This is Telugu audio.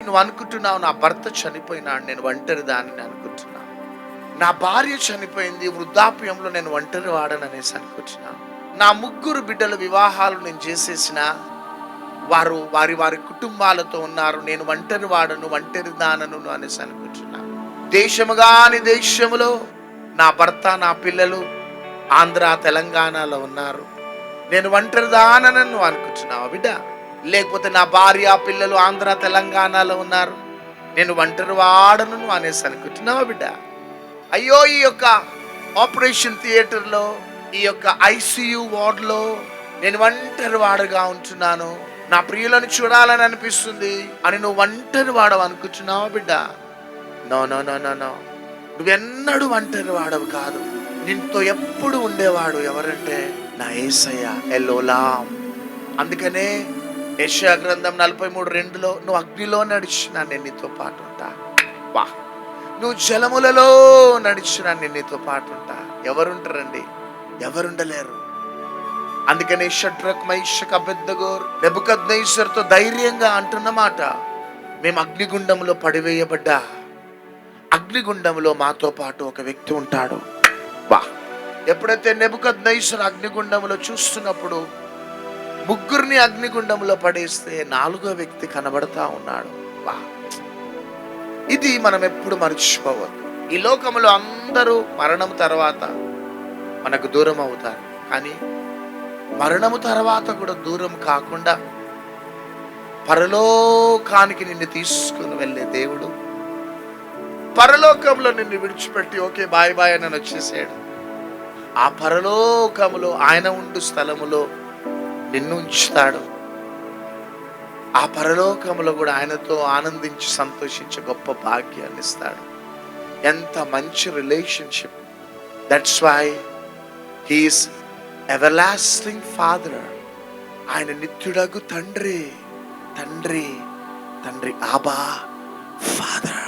నువ్వు అనుకుంటున్నావు నా భర్త చనిపోయినాడు, నేను ఒంటరి దానిని అనుకుంటున్నావు. నా భార్య చనిపోయింది, వృద్ధాప్యంలో నేను ఒంటరి వాడననేసి అనుకుంటున్నాను. నా 3 బిడ్డల వివాహాలు నేను చేసేసిన, వారు వారి వారి కుటుంబాలతో ఉన్నారు, నేను ఒంటరి వాడను, ఒంటరి దానను అనేసి అనుకుంటున్నాను. దేశము కాని దేశములో నా భర్త నా పిల్లలు ఆంధ్ర తెలంగాణలో ఉన్నారు, నేను ఒంటరి దానను నువ్వు అనుకుంటున్నావు బిడ్డ. లేకపోతే నా భార్య పిల్లలు ఆంధ్ర తెలంగాణలో ఉన్నారు, నేను ఒంటరి వాడను నువ్వు అనేసి అనుకుంటున్నావా బిడ్డ? అయ్యో, ఈ యొక్క ఆపరేషన్ థియేటర్లో, ఈ యొక్క ఐసియు వార్డులో నేను ఒంటరి వాడుగా ఉంటున్నాను, నా ప్రియులను చూడాలని అనిపిస్తుంది అని నువ్వు ఒంటరి వాడవు అనుకుంటున్నావా బిడ్డ? No no no no no, నువ్వెన్నడూ ఒంటరి వాడవు కాదు. నీతో ఎప్పుడు ఉండేవాడు ఎవరంటే నా యేసయ్య ఎలోలాం. అందుకనే యెషయా గ్రంథం 43:2లో నువ్వు అగ్నిలో నడిచినా నేను నీతో పాటు ఉంటా. వా, నువ్వు జలములలో నడిచినా నేను నీతో పాటు ఉంటా. ఎవరుంటారండి? ఎవరుండలేరు. అందుకనే షడ్రక్ మేషక్ అబేద్నెగో నెబుకద్నెజరుతో ధైర్యంగా అంటున్నమాట, మేము అగ్నిగుండంలో పడివేయబడ్డా అగ్నిగుండంలో మాతో పాటు ఒక వ్యక్తి ఉంటాడు. వా, ఎప్పుడైతే నెబుకద్నెజరు అగ్నిగుండంలో చూస్తున్నప్పుడు 3 అగ్నిగుండంలో పడేస్తే 4వ వ్యక్తి కనబడతా ఉన్నాడు. వా, ఇది మనం ఎప్పుడు మర్చిపోవద్దు. ఈ లోకంలో అందరూ మరణం తర్వాత మనకు దూరం అవుతారు, కానీ మరణము తర్వాత కూడా దూరం కాకుండా పరలోకానికి నిన్ను తీసుకుని వెళ్ళే దేవుడు పరలోకంలో నిన్ను విడిచిపెట్టి ఓకే బాయ్ బాయ్ అని వచ్చేసాడు. ఆ పరలోకములో ఆయన ఉండు స్థలములో నిన్ను ఉంచుతాడు. ఆ పరలోకములో కూడా ఆయనతో ఆనందించి సంతోషించే గొప్ప భాగ్యాన్ని ఇస్తాడు. ఎంత మంచి relationship. That's why he is everlasting father. ఆయన నిత్యుడగు తండ్రి, తండ్రి తండ్రి ఆబా ఫాదర్.